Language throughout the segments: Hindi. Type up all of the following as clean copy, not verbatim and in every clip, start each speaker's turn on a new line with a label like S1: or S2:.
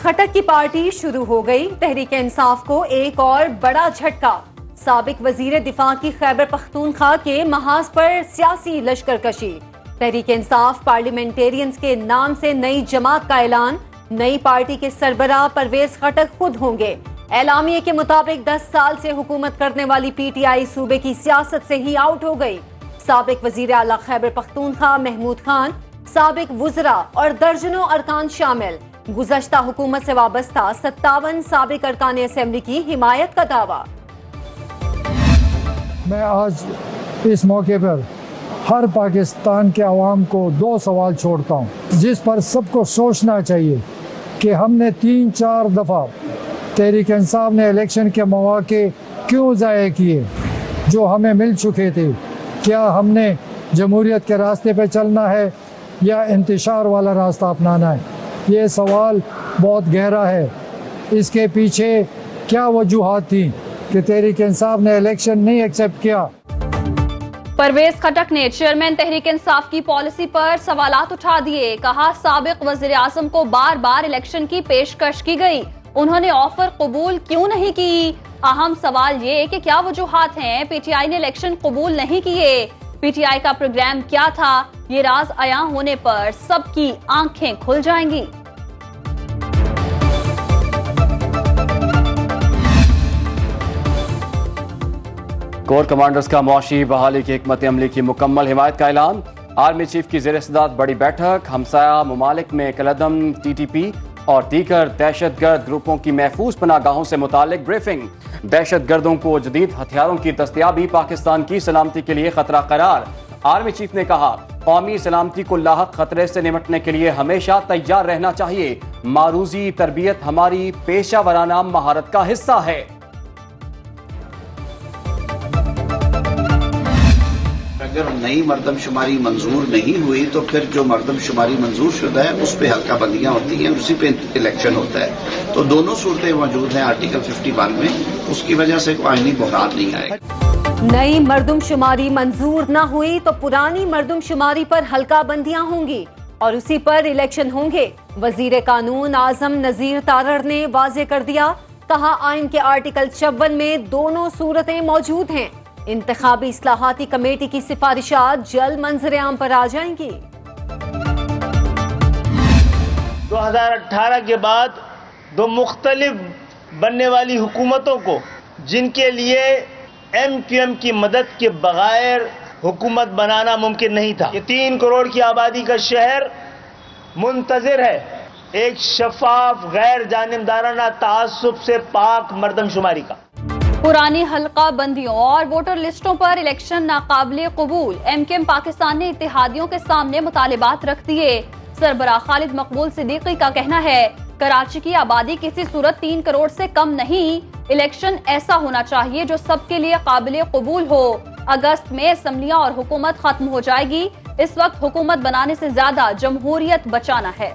S1: खटक की पार्टी शुरू हो गई। तहरीक इंसाफ को एक और बड़ा झटका। साबिक वजीर दिफा की खैबर पख्तूनख्वा के महाज पर सियासी लश्करकशी। तहरीक इंसाफ पार्लियामेंटेरियंस के नाम से नई जमात का ऐलान। नई पार्टी के सरबराह परवेज खटक खुद होंगे। एलामिये के मुताबिक 10 साल से हुकूमत करने वाली पीटीआई सूबे की सियासत से ही आउट हो गई। साबिक वजीर आला खैबर पख्तूनख्वा महमूद खान, साबिक वुज़रा और दर्जनों अरकान शामिल। गुज़श्ता हुकूमत से वाबस्ता 57 साबिक अरकान असेंबली की हिमायत का दावा।
S2: मैं आज इस मौके पर हर पाकिस्तान के अवाम को 2 सवाल छोड़ता हूँ, जिस पर सबको सोचना चाहिए कि हमने 3-4 दफ़ा तहरीक इंसाफ ने इलेक्शन के मौके क्यों ज़ाया किए जो हमें मिल चुके थे। क्या हमने जमहूरियत के रास्ते पर चलना है या इंतशार वाला रास्ता अपनाना है? ये सवाल बहुत गहरा है। इसके पीछे क्या वजूहात थी कि तहरीक इंसाफ ने इलेक्शन नहीं एक्सेप्ट किया?
S3: परवेज खटक ने चेयरमैन तहरीक इंसाफ की पॉलिसी पर सवालात उठा दिए। कहा, साबिक वज़ीर आज़म को बार बार इलेक्शन की पेशकश की गई, उन्होंने ऑफर कबूल क्यों नहीं की? अहम सवाल ये कि क्या वजूहात हैं? पीटीआई ने इलेक्शन कबूल नहीं किए। पीटीआई का प्रोग्राम क्या था? ये राज आया होने पर सबकी आंखें खुल जाएंगी।
S4: कोर कमांडर्स का मुआशी बहाली की हिकमत अमली की मुकम्मल हिमायत का ऐलान। आर्मी चीफ की ज़ेर-ए-सदारत बड़ी बैठक। हमसाया ममालिक में कलदम, टीटीपी और दीगर दहशतगर्द ग्रुपों की महफूज पनागाहों से मुतालिक ब्रीफिंग। दहशतगर्दों को जदीद हथियारों की दस्तयाबी पाकिस्तान की सलामती के लिए खतरा करार। आर्मी चीफ ने कहा, कौमी सलामती को लाहक खतरे से निपटने के लिए हमेशा तैयार रहना चाहिए। मारूजी तरबियत हमारी पेशा वराना महारत का हिस्सा है।
S5: अगर नई मरदमशुमारी मंजूर नहीं हुई तो फिर जो मरदमशुमारी मंजूर शुदा है उस पर हल्का बंदियां होती हैं, उसी पे इलेक्शन होता है। तो दोनों सूरतें मौजूद हैं आर्टिकल 51 में, उसकी वजह से कोई आईनी बुहरान नहीं आएगा।
S1: नई मरदमशुमारी मंजूर न हुई तो पुरानी मरदमशुमारी पर हल्का बंदियां होंगी और उसी पर इलेक्शन होंगे। वजीर कानून आजम नजीर तारड़ ने वाजे कर दिया। कहा, आइन के आर्टिकल 56 में दोनों सूरतें मौजूद हैं। इंतखाबी इस्लाहाती कमेटी की सिफारिशात जल्द मंजर आम पर आ जाएंगी।
S6: 2018 के बाद 2 मुख्तलिफ बनने वाली हुकूमतों को, जिनके लिए MQM की मदद के बगैर हुकूमत बनाना मुमकिन नहीं था। ये 3 करोड़ की आबादी का शहर मुंतजिर है एक शफाफ, गैर जानिबदाराना, तासुब से पाक मरदमशुमारी का।
S3: पुरानी हल्का बंदियों और वोटर लिस्टों पर इलेक्शन नाकाबिले कबूल। MKM पाकिस्तान ने इत्तेहादियों के सामने मुतालिबात रख दिए। सरबराह खालिद मकबूल सिद्दीकी का कहना है, कराची की आबादी किसी सूरत 3 करोड़ से कम नहीं। इलेक्शन ऐसा होना चाहिए जो सबके लिए काबिले कबूल हो। अगस्त में असम्बलियां और हुकूमत खत्म हो जाएगी। इस वक्त हुकूमत बनाने से ज्यादा जमहूरियत बचाना है।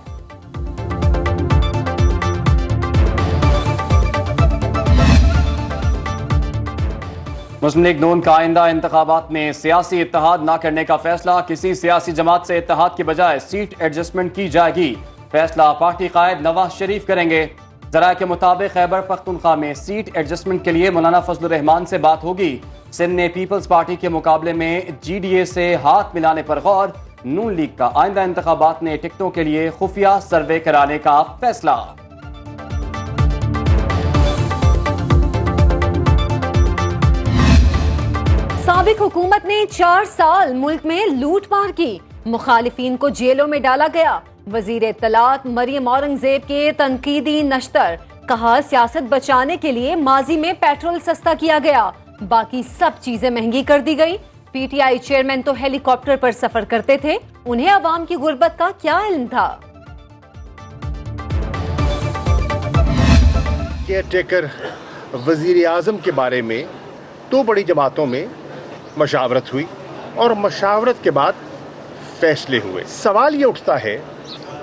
S4: मुस्लिम लीग नून का आइंदा इंतखाबात में सियासी इत्तेहाद न करने का फैसला। किसी सियासी जमात से इत्तेहाद की बजाय सीट एडजस्टमेंट की जाएगी। फैसला पार्टी कायद नवाज शरीफ करेंगे। ज़राए के मुताबिक खैबर पख्तूनख्वा में सीट एडजस्टमेंट के लिए मौलाना फजलुर रहमान से बात होगी। सिंध ने पीपल्स पार्टी के मुकाबले में GDA से हाथ मिलाने पर गौर। नून लीग का आइंदा इंतखाबात में टिकटों के लिए खुफिया सर्वे कराने का फैसला।
S1: साबिक हुकूमत ने 4 साल मुल्क में लूट मार की। मुखालिफिन को जेलों में डाला गया। वजीर इत्तलात मरियम औरंगजेब के तनकीदी नश्तर। कहा, सियासत बचाने के लिए माजी में पेट्रोल सस्ता किया गया, बाकी सब चीजें महंगी कर दी गई। पीटीआई चेयरमैन तो हेलीकॉप्टर पर सफर करते थे, उन्हें अवाम की गुर्बत का क्या इल्म था?
S7: केयरटेकर वजीर आजम के बारे में 2 बड़ी जमातों में मशावरत हुई और मशावरत के बाद फैसले हुए। सवाल ये उठता है,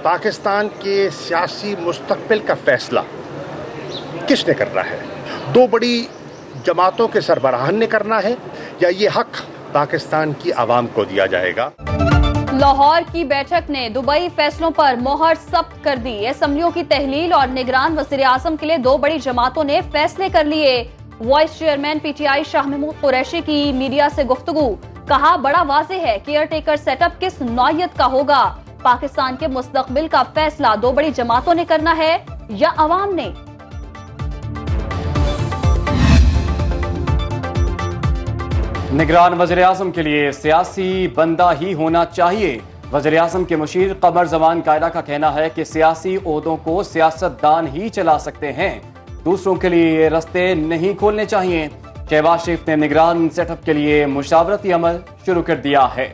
S7: पाकिस्तान के सियासी मुस्तकबिल का फैसला किसने करना है? 2 बड़ी जमातों के सरबराहान ने करना है या ये हक पाकिस्तान की आवाम को दिया जाएगा?
S3: लाहौर की बैठक ने दुबई फैसलों पर मोहर सख्त कर दी। असम्बलियों की तहलील और निगरान वज़ीर आज़म के लिए दो बड़ी जमातों ने फैसले कर लिए। Vice chairman PTI Shah Mahmood Qureshi की मीडिया से गुफ्तगू, कहा बड़ा वाज़ेह है केयर टेकर सेटअप किस नौइयत का होगा। पाकिस्तान के मुस्तकबिल का फैसला दो बड़ी जमातों ने करना है या अवाम ने।
S4: निगरान वज़ीर आज़म के लिए सियासी बंदा ही होना चाहिए। वज़ीर आज़म के मुशीर कमर जमान कायदा का कहना है कि सियासी ओहदों को सियासतदान ही चला सकते हैं, दूसरों के लिए ये रास्ते नहीं खोलने चाहिए। शहबाज शरीफ ने निगरान सेटअप के लिए मुशावरती अमल शुरू कर दिया है।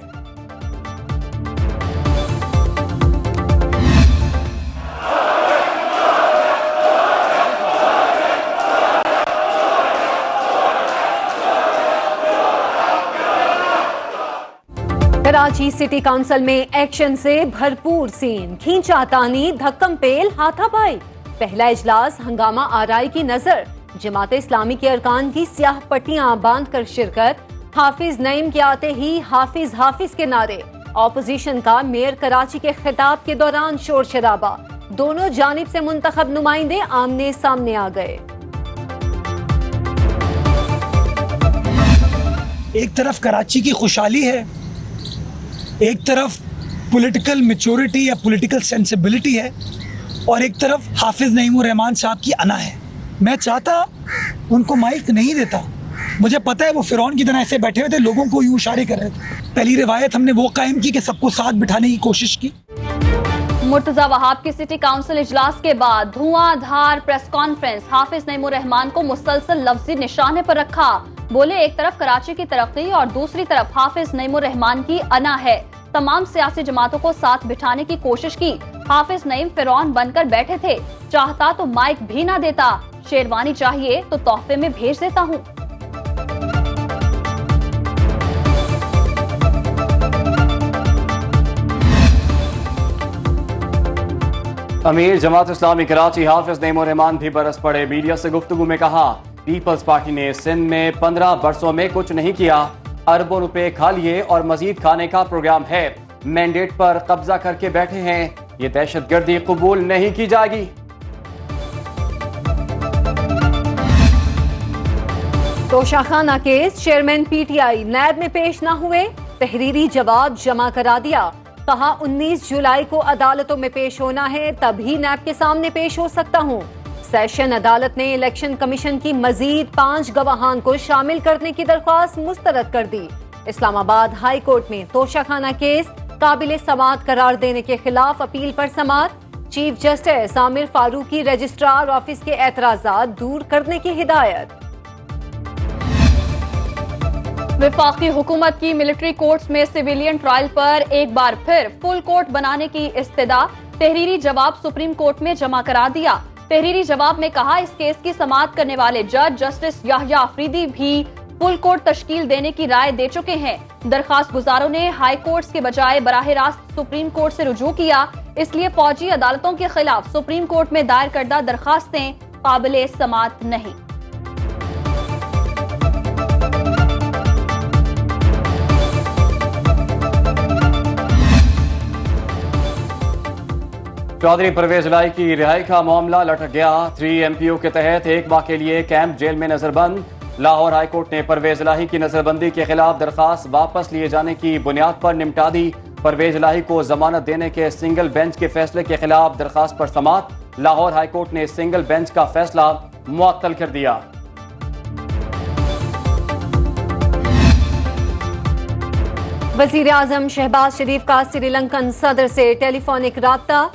S1: कराची सिटी काउंसिल में एक्शन से भरपूर सीन, खींचातानी, धक्कम पेल, हाथापाई। पहला इजलास हंगामा आराई की नजर, जमात इस्लामी के अरकान की स्याह पट्टियां बांधकर शिरकत। हाफिज नईम के आते ही हाफिज हाफिज के नारे। ऑपोजिशन का मेयर कराची के खिताब के दौरान शोर शराबा, दोनों जानिब से मुंतखब नुमाइंदे आमने सामने आ गए।
S8: एक तरफ कराची की खुशहाली है, एक तरफ पॉलिटिकल मैच्योरिटी या पॉलिटिकल सेंसिबिलिटी है, और एक तरफ हाफिज नईमुर रहमान साहब की अना है। मैं चाहता उनको माइक नहीं देता, मुझे पता है वो फिरौन की तरह ऐसे बैठे हुए थे, लोगों को यूं इशारे कर रहे थे। पहली रिवायत हमने वो कायम की कि सबको साथ बिठाने की कोशिश की।
S3: मुर्तजा वहाब की सिटी काउंसिल इजलास के बाद धुआंधार प्रेस कॉन्फ्रेंस, हाफिज नईमुर रहमान को मुसलसल लफ्जी निशाने पर रखा। बोले एक तरफ कराची की तरक्की और दूसरी तरफ हाफिज नईमुर रहमान की अना है। तमाम सियासी जमातों को साथ बिठाने की कोशिश की। हाफिज नईम फिरौन बनकर बैठे थे, चाहता तो माइक भी ना देता, शेरवानी चाहिए तो तोहफे में भेज देता हूँ।
S4: अमीर जमात इस्लामी कराची हाफिज नईमुर रहमान भी बरस पड़े। मीडिया से गुफ्तगू में कहा पीपल्स पार्टी ने सिंध में 15 बरसों में कुछ नहीं किया, अरबों रुपए खा लिए और मजीद खाने का प्रोग्राम है। मैंडेट पर कब्जा करके बैठे हैं, ये दहशतगर्दी कबूल नहीं की जाएगी।
S1: तोशाखाना केस, चेयरमैन पीटीआई नैब में पेश न हुए, तहरीरी जवाब जमा करा दिया। कहा 19 जुलाई को अदालतों में पेश होना है, तभी नैब के सामने पेश हो सकता हूँ। सेशन अदालत ने इलेक्शन कमीशन की मजीद 5 गवाहान को शामिल करने की दरख्वास्त मुस्तरद कर दी। इस्लामाबाद हाई कोर्ट में तोशाखाना केस काबिल समाअत करार देने के खिलाफ अपील पर समाअत। Chief justice Aamir Farooqui registrar office के एतराजात दूर करने की हिदायत।
S3: वफाकी हुकूमत की मिलिट्री कोर्ट्स में सिविलियन ट्रायल पर एक बार फिर फुल कोर्ट बनाने की इस्तदा। तहरीरी जवाब सुप्रीम कोर्ट में जमा करा दिया। तहरीरी जवाब में कहा इस केस की समाअत करने वाले जज जस्टिस याह्या अफरीदी भी फुल कोर्ट तश्कील देने की राय दे चुके हैं। दरखास्त गुजारों ने हाई कोर्ट्स के बजाय बराह रास्त सुप्रीम कोर्ट से रुजू किया, इसलिए फौजी अदालतों के खिलाफ सुप्रीम कोर्ट में दायर करदा दरखास्तें काबिले समाअत नहीं।
S4: चौधरी परवेज लाई की रिहाई का मामला लटक गया। 3 MPO के तहत एक माह के लिए कैंप जेल में नजरबंद। लाहौर हाईकोर्ट ने परवेज लाही की नजरबंदी के खिलाफ दरखास्त वापस लिए जाने की बुनियाद पर निपटा दी। परवेज लाही को जमानत देने के सिंगल बेंच के फैसले के खिलाफ दरखास्त पर समाअत। लाहौर हाईकोर्ट ने सिंगल बेंच का फैसला मुअत्तल कर दिया।
S1: वजीर आजम शहबाज शरीफ का श्रीलंकन सदर से टेलीफोनिक राब्ता।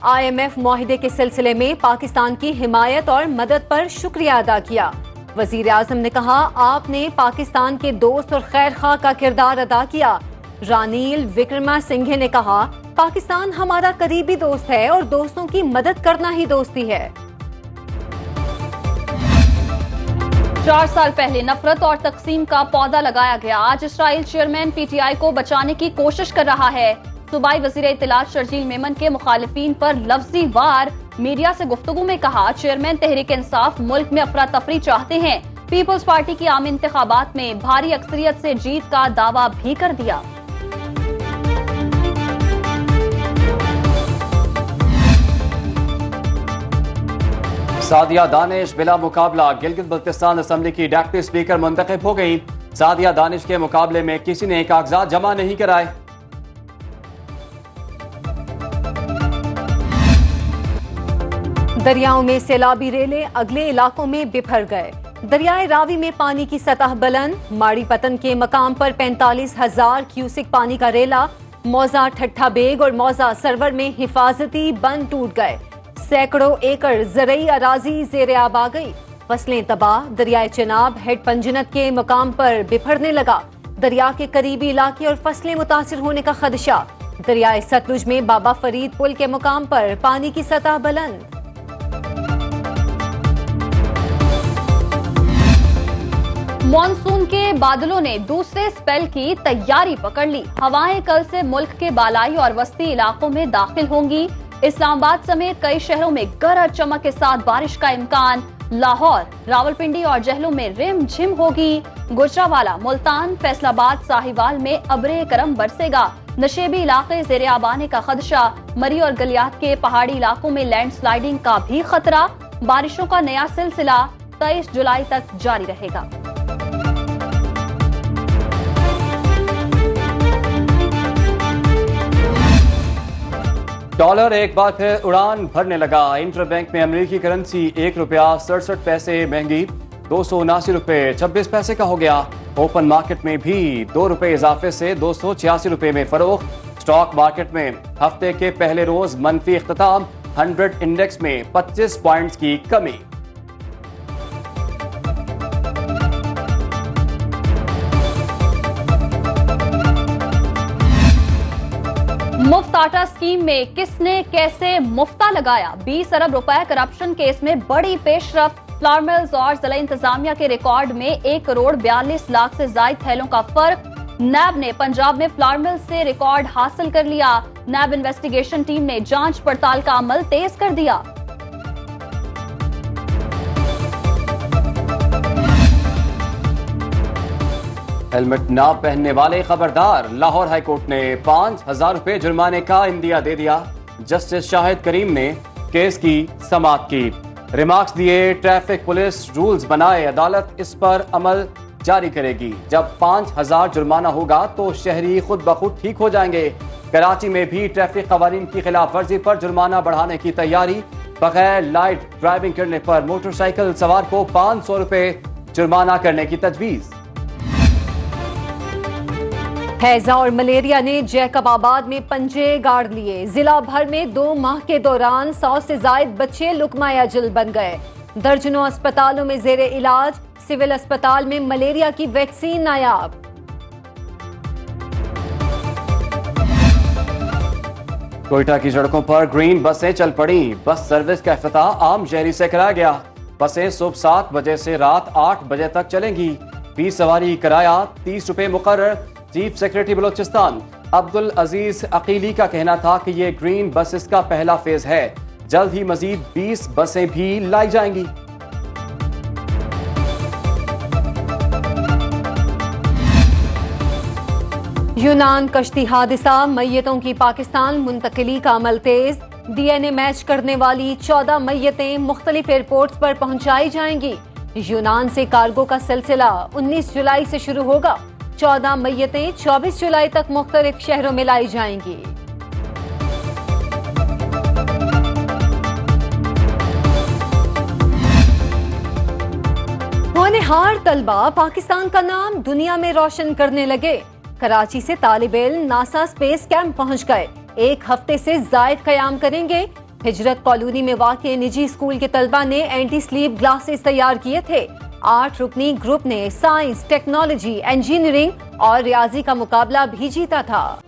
S1: IMF मुआहिदे के सिलसिले में पाकिस्तान की हिमायत और मदद पर शुक्रिया अदा किया। वजीर आजम ने कहा आपने पाकिस्तान के दोस्त और खैर खा का किरदार अदा किया। रानील विक्रमासिंघे ने कहा पाकिस्तान हमारा करीबी दोस्त है और दोस्तों की मदद करना ही दोस्ती है।
S3: 4 साल पहले नफरत और तकसीम का पौधा लगाया गया। आज इसराइल चेयरमैन PTI को बचाने की कोशिश कर रहा है। सूबाई वजीर इत्तलात शर्जील मेमन के मुखालिफिन पर लफ्जी वार। मीडिया से गुफ्तगू में कहा चेयरमैन तहरीक इंसाफ मुल्क में अफरा तफरी चाहते हैं। पीपल्स पार्टी की आम इंतखाबात में भारी अक्सरियत से जीत का दावा भी कर दिया।
S4: सादिया दानिश बिला मुकाबला गिलगित बल्तिस्तान असम्बली की डेप्टी स्पीकर मुंतखब हो गई। सादिया दानिश के मुकाबले में किसी ने कागजात जमा नहीं कराए।
S1: दरियाओं में सैलाबी रेलें अगले इलाकों में बिफर गए। दरियाए रावी में पानी की सतह बुलंद। माड़ी पतन के मकाम पर 45,000 क्यूसिक पानी का रेला। मौजा ठट्ठा बेग और मौजा सरवर में हिफाजती बंद टूट गए। सैकड़ों एकड़ ज़रई अराजी ज़ेरे आब आ गई। फसलें तबाह। दरियाए चिनाब हेड पंजनत के मकाम पर बिफरने लगा। दरिया के करीबी इलाके और फसलें मुतासिर होने का खदशा। दरियाए सतलुज में बाबा फरीद पुल के मकाम पर पानी की सतह बुलंद।
S3: मॉनसून के बादलों ने दूसरे स्पेल की तैयारी पकड़ ली। हवाएं कल से मुल्क के बालाई और वस्ती इलाकों में दाखिल होंगी। इस्लामाबाद समेत कई शहरों में गरज चमक के साथ बारिश का इम्कान। लाहौर, रावलपिंडी और जहलों में रिमझिम होगी। गुजरावाला, मुल्तान, फैसलाबाद, साहिवाल में अब्रे करम बरसेगा। नशेबी इलाके ज़ेरे आब आने का खदशा। मरी और गलियात के पहाड़ी इलाकों में लैंडस्लाइडिंग का भी खतरा। बारिशों का नया सिलसिला 23 जुलाई तक जारी रहेगा।
S4: डॉलर एक बार फिर उड़ान भरने लगा। इंटरबैंक में अमेरिकी करेंसी 1 रुपया 67 पैसे महंगी 279 रुपए 26 पैसे का हो गया। ओपन मार्केट में भी 2 रुपए इजाफे से 286 रुपए में फरोख्त। स्टॉक मार्केट में हफ्ते के पहले रोज मनफी इख्तिताम। 100 इंडेक्स में 25 पॉइंट्स की कमी।
S3: मुफ्त आटा स्कीम में किसने कैसे मुफ्ता लगाया। 20 अरब रुपए करप्शन केस में बड़ी पेशरफ्त। फ्लावर मिल्स और जिला इंतजामिया के रिकॉर्ड में 1 करोड़ 42 लाख से जायद थैलों का फर्क। नैब ने पंजाब में फ्लावर मिल्स से रिकॉर्ड हासिल कर लिया। नैब इन्वेस्टिगेशन टीम ने जांच पड़ताल का अमल तेज कर दिया।
S4: हेलमेट ना पहनने वाले खबरदार। लाहौर हाईकोर्ट ने 5,000 रुपए जुर्माने का इंदिया दे दिया। जस्टिस शाहिद करीम ने केस की समाअत की। रिमार्क्स दिए, ट्रैफिक पुलिस रूल्स बनाए, अदालत इस पर अमल जारी करेगी। जब 5,000 जुर्माना होगा तो शहरी खुद ब खुद ठीक हो जाएंगे। कराची में भी ट्रैफिक कवानीन की खिलाफ वर्जी पर जुर्माना बढ़ाने की तैयारी। बगैर लाइट ड्राइविंग करने पर मोटरसाइकिल सवार को 500 रुपए जुर्माना करने की तजवीज।
S1: हैजा और मलेरिया ने जैकबाबाद में पंजे गाड़ लिए। जिला भर में 2 माह के दौरान 100 से जायद बच्चे लुकमा अजल बन गए। दर्जनों अस्पतालों में जेरे इलाज। सिविल अस्पताल में मलेरिया की वैक्सीन नायाब।
S4: कोयटा की सड़कों पर ग्रीन बसें चल पड़ी। बस सर्विस का इफ्तिताह आम शहरी से कराया गया। बसें सुबह 7 बजे से रात 8 बजे तक चलेंगी। 20 सवारी किराया 30 रुपए मुकर्रर। चीफ सेक्रेटरी बलोचिस्तान अब्दुल अजीज अकीली का कहना था कि ये ग्रीन बसेस का पहला फेज है। जल्द ही मजीद 20 बसें भी लाई जाएंगी।
S1: यूनान कश्ती हादसा, मैयतों की पाकिस्तान मुंतकिली का अमल तेज। डीएनए मैच करने वाली 14 मैयतें मुख्तलिफ एयरपोर्ट्स पर पहुंचाई जाएंगी। यूनान से कार्गो का सिलसिला 19 जुलाई से शुरू होगा। 14 मैयतें 24 जुलाई तक मुख्तलिफ शहरों में लाई जाएंगी। होनहार तलबा पाकिस्तान का नाम दुनिया में रोशन करने लगे। कराची से तालिबे इल्म नासा स्पेस कैंप पहुंच गए। 1 हफ्ते से जायद कयाम करेंगे। हिजरत कॉलोनी में वाक़े निजी स्कूल के तलबा ने एंटी स्लीप ग्लासेस तैयार किए थे। 8 रुकनी ग्रुप ने साइंस, टेक्नोलॉजी, इंजीनियरिंग और रियाजी का मुकाबला भी जीता था।